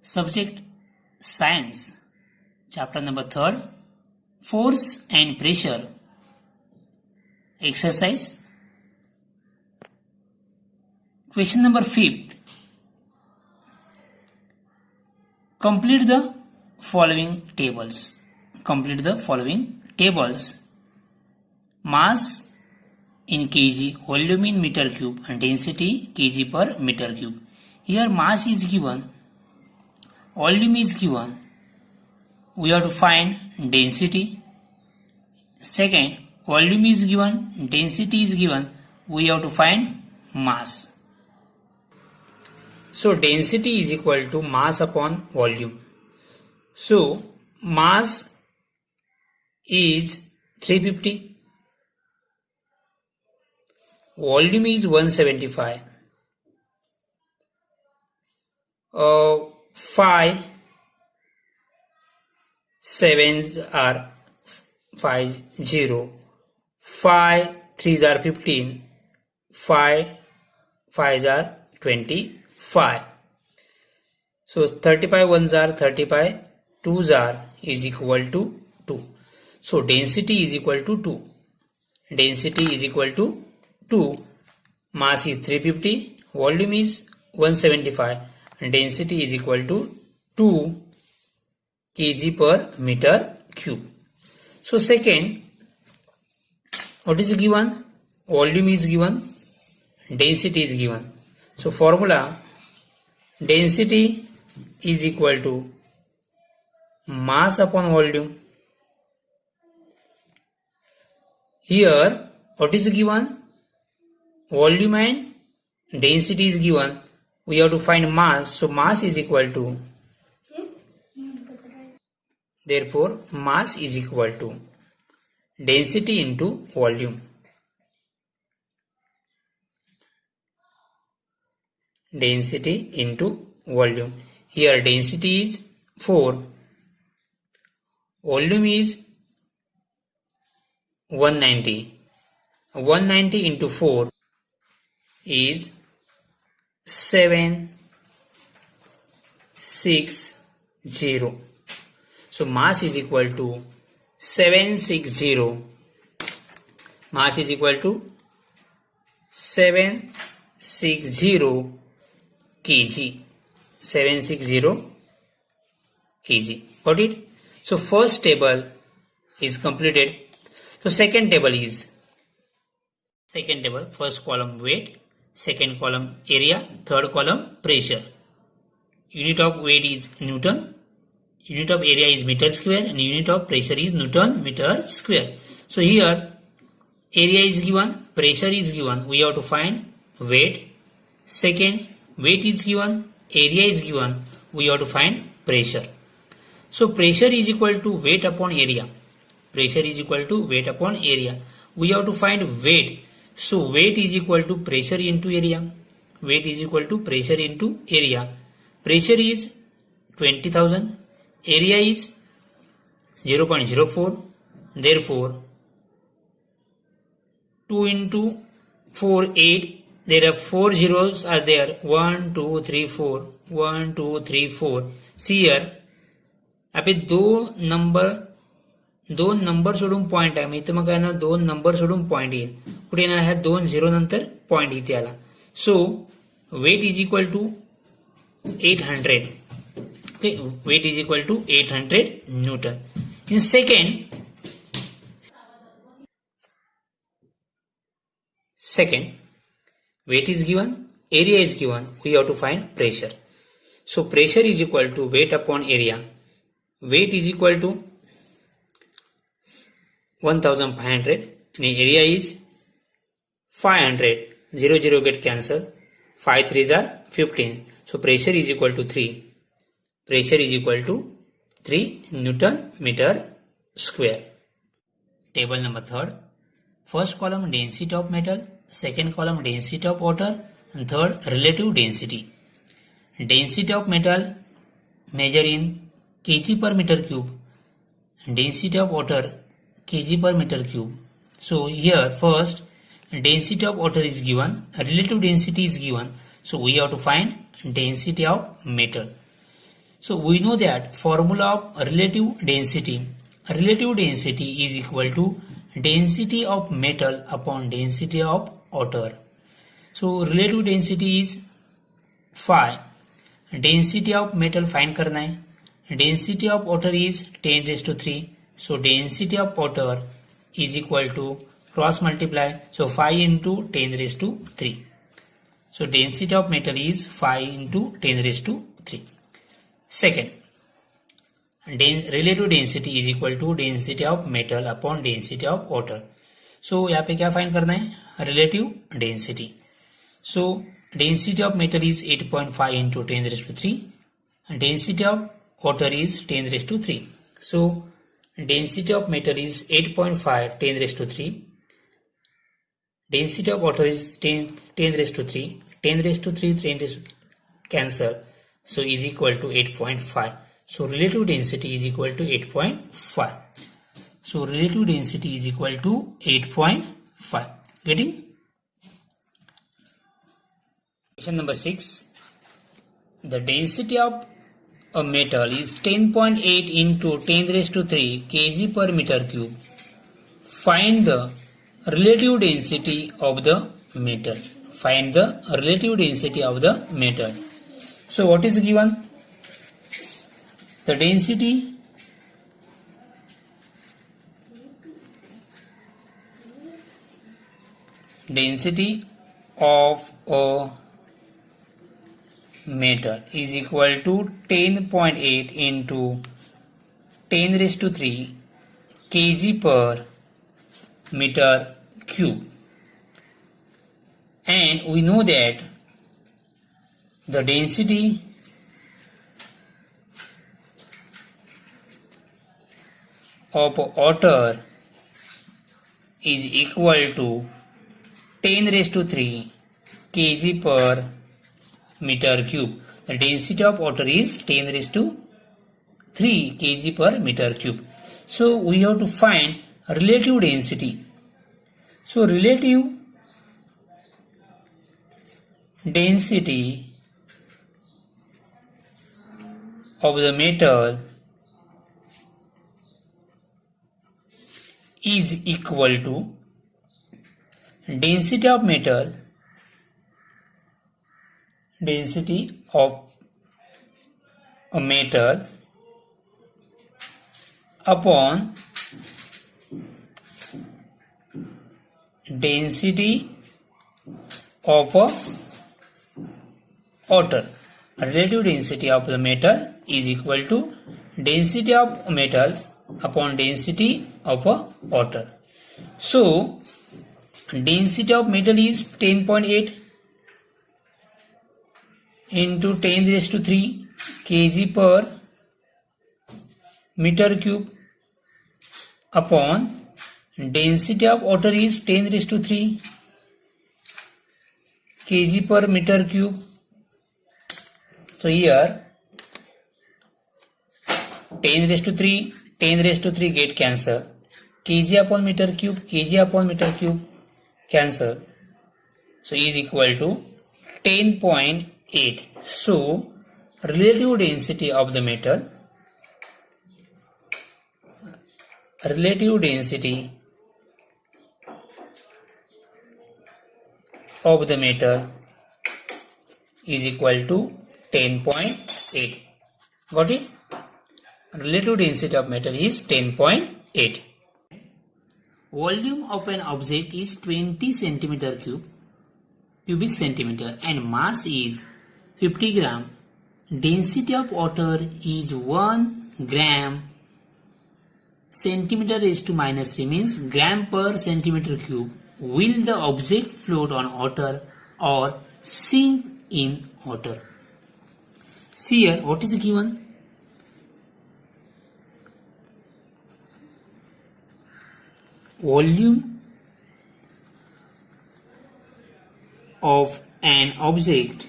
Subject Science, Chapter number 3, Force and Pressure. Exercise. Question number 5. Complete the following tables. Mass in kg, volume in meter cube, and density kg per meter cube. Here mass is given, volume is given. We have to find density. Second, volume is given, density is given. We have to find mass. So density is equal to mass upon volume. So mass is 350. Volume is 175. 5 sevens are 50. 5 threes are 15. 5 fives are 25. So 35 ones are 35. 2s are is equal to 2. So density is equal to 2. Density is equal to 2. Mass is 350. Volume is 175. And density is equal to 2 kg per meter cube. So second, what is given? Volume is given, density is given. So formula, density is equal to mass upon volume. Here, what is given? Volume and density is given. We have to find mass. So mass is equal to, therefore mass is equal to density into volume. Density into volume. Here density is 4. Volume is 190. 190 into 4 is 760. So mass is equal to 760. Mass is equal to 760 kg. 760 kg. Got it? So first table is completed. So second table, first column weight, second column area, third column pressure. Unit of weight is Newton, unit of area is meter square, and unit of pressure is Newton meter square. So here area is given, pressure is given. We have to find weight. Second, weight is given, area is given. We have to find pressure. So pressure is equal to weight upon area. Pressure is equal to weight upon area. We have to find weight. So weight is equal to pressure into area. Weight is equal to pressure into area. Pressure is 20,000. Area is 0.04. Therefore, 2 into 4, 8. There are 4 zeros are there. 1, 2, 3, 4. 1, 2, 3, 4. See here. अबे दोन number सोडून point आहे. इथे मग काय ना 2 number सोडून point येईल. पुढे येणार ह्या 2 झिरो नंतर पॉइंट इथे आला. So weight is equal to 800. Okay, weight is equal to 800 newton. In second, weight is given, area is given. We have to find pressure. So pressure is equal to weight upon area. Weight is equal to 1500 and area is 500. 0 0 get cancelled. 5 3s are 15. So pressure is equal to 3. Pressure is equal to 3 Newton meter square. Table number 3. First column density of metal, second column density of water, and third relative density. Density of metal measure in kg per meter cube. Density of water kg per meter cube. So here first density of water is given, relative density is given. So we have to find density of metal. So we know that formula of relative density is equal to density of metal upon density of water. So relative density is phi. Density of metal find करना है. Density of water is 10 raised to 3. So density of water is equal to cross multiply. So phi into 10 raised to 3. So density of metal is phi into 10 raised to 3. Second, relative density is equal to density of metal upon density of water. So यहाँ पे क्या find करना है? Relative density. So density of metal is 8.5 into 10 raised to 3. And density of water is 10 raised to 3. So density of metal is 8.5 10 raised to 3. Density of water is 10 raised to 3. 10 raised to 3, 10 raised to cancel. So is equal to 8.5. So relative density is equal to 8.5. So relative density is equal to 8.5. Getting? Question number 6. The density of a metal is 10.8 into 10 raised to 3 kg per meter cube. Find the relative density of the metal. Find the relative density of the metal. So what is given? The density of a metal is equal to 10.8 into 10 raised to 3 kg per meter cube. And we know that the density of water is equal to 10 raised to 3 kg per meter cube. The density of water is 10 raised to 3 kg per meter cube. So we have to find relative density. So relative density of the metal is equal to density of metal upon density of a water. Relative density of the metal is equal to density of metal upon density of a water. So density of metal is 10.8 into 10 raised to 3 kg per meter cube upon density of water is 10 raised to 3 kg per meter cube. So here 10 raised to 3 get cancel. Kg upon meter cube cancel. So is equal to 10.8. So relative density of the metal is equal to 10.8. Got it? Relative density of metal is 10.8. Volume of an object is 20 cubic centimeter and mass is 50 gram. Density of water is 1 gram centimeter raised to minus 3 means gram per centimeter cube. Will the object float on water or sink in water? See here, what is given? Volume of an object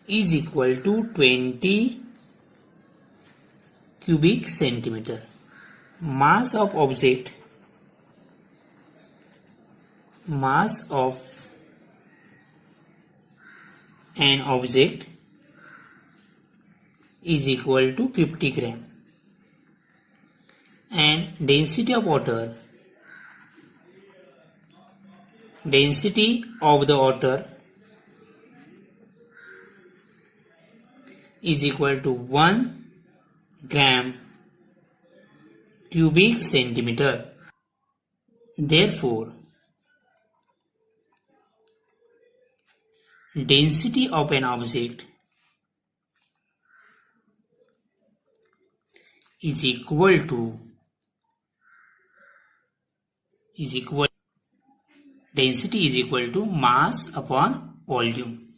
is equal to 20 cubic centimeter. Mass of object mass of an object is equal to 50 gram and density of the water is equal to 1 gram cubic centimeter. Therefore, density of an object is equal to density is equal to mass upon volume.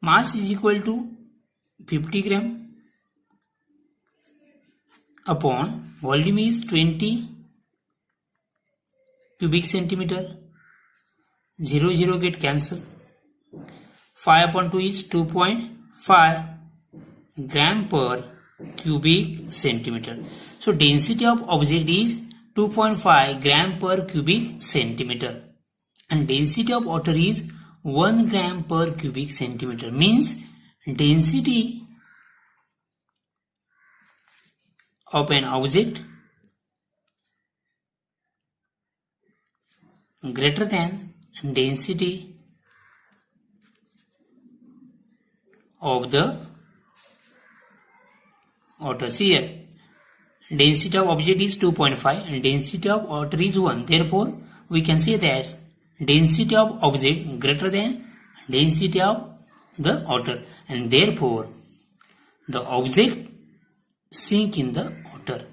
Mass is equal to 50 gram upon volume is 20 cubic centimeter. 0 get cancelled. 5 upon 2 is 2.5 gram per cubic centimeter. So density of object is 2.5 gram per cubic centimeter and density of water is 1 gram per cubic centimeter. Means density of an object greater than density of the water. See here, density of object is 2.5 and density of water is 1. Therefore, we can say that density of object greater than density of the water and therefore the object sink in the water.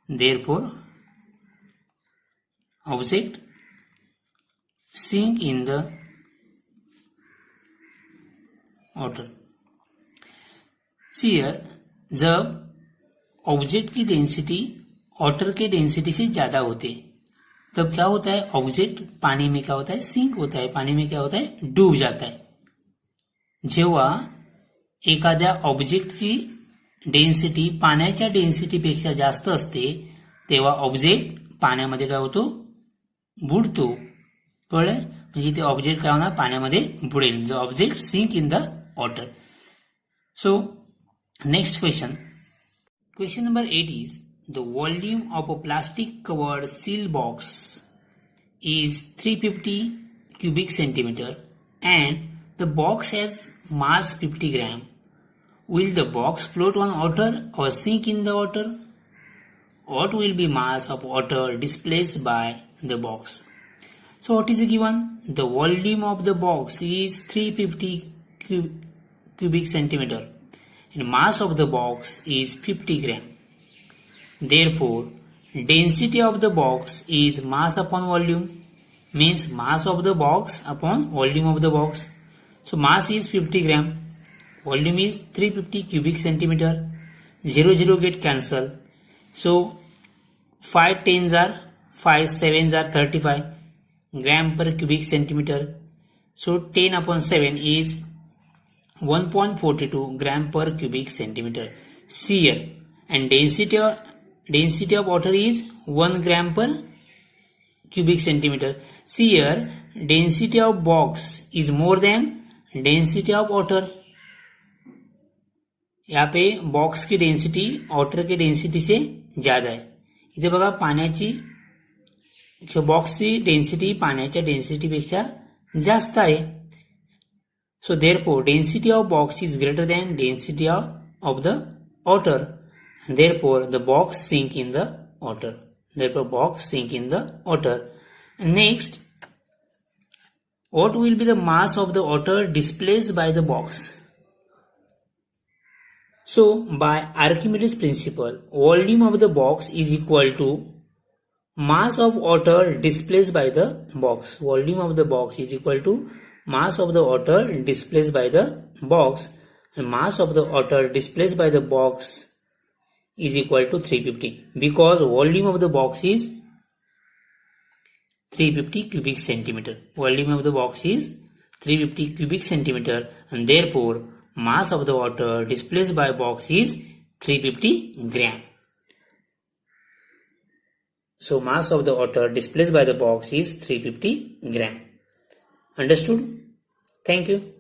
Therefore, object sink in the water. See here, जब object की density water के density से ज्यादा होते तब क्या होता है, ऑब्जेक्ट पानी में क्या होता है, सिंक होता है, पानी में क्या होता है, डूब जाता है. जेव्हा एखाद्या ऑब्जेक्टची डेन्सिटी पाण्याच्या डेन्सिटीपेक्षा जास्त असते तेव्हा ऑब्जेक्ट पाण्यामध्ये काय होतो, बुडतो. कळलं? म्हणजे ते ऑब्जेक्ट काय होणार, पाण्यामध्ये बुडेल. जो object sink in the water. So next question. Question number 8 is, the volume of a plastic covered seal box is 350 cubic centimeter and the box has mass 50 gram. Will the box float on water or sink in the water? What will be mass of water displaced by the box? So what is given? The volume of the box is 350 cubic centimeter. And mass of the box is 50 gram. Therefore, density of the box is mass upon volume, means mass of the box upon volume of the box. So mass is 50 gram, volume is 350 cubic centimeter. 0 get cancelled. So 5 tens are 5 sevens are 35 gram per cubic centimeter. So 10 upon 7 is 1.42 gram per cubic centimeter. See here, and density of water is 1 gram per cubic centimeter. See here, density of box is more than density of water. यहाँ पे box की density water की density से ज्यादा आहे. इथे बघा पाण्याची बॉक्सची डेन्सिटी पाण्याच्या डेन्सिटीपेक्षा जास्त आहे. So therefore density of box is greater than density of the water and therefore the box sink in the water. Therefore box sink in the water. And next, what will be the mass of the water displaced by the box? So by Archimedes principle, volume of the box is equal to mass of water displaced by the box. Volume of the box is equal to mass of the water displaced by the box, and mass of the water displaced by the box is equal to 350 because volume of the box is 350 cubic centimeter. Volume of the box is 350 cubic centimeter and therefore mass of the water displaced by box is 350 gram. So mass of the water displaced by the box is 350 gram. Understood? Thank you.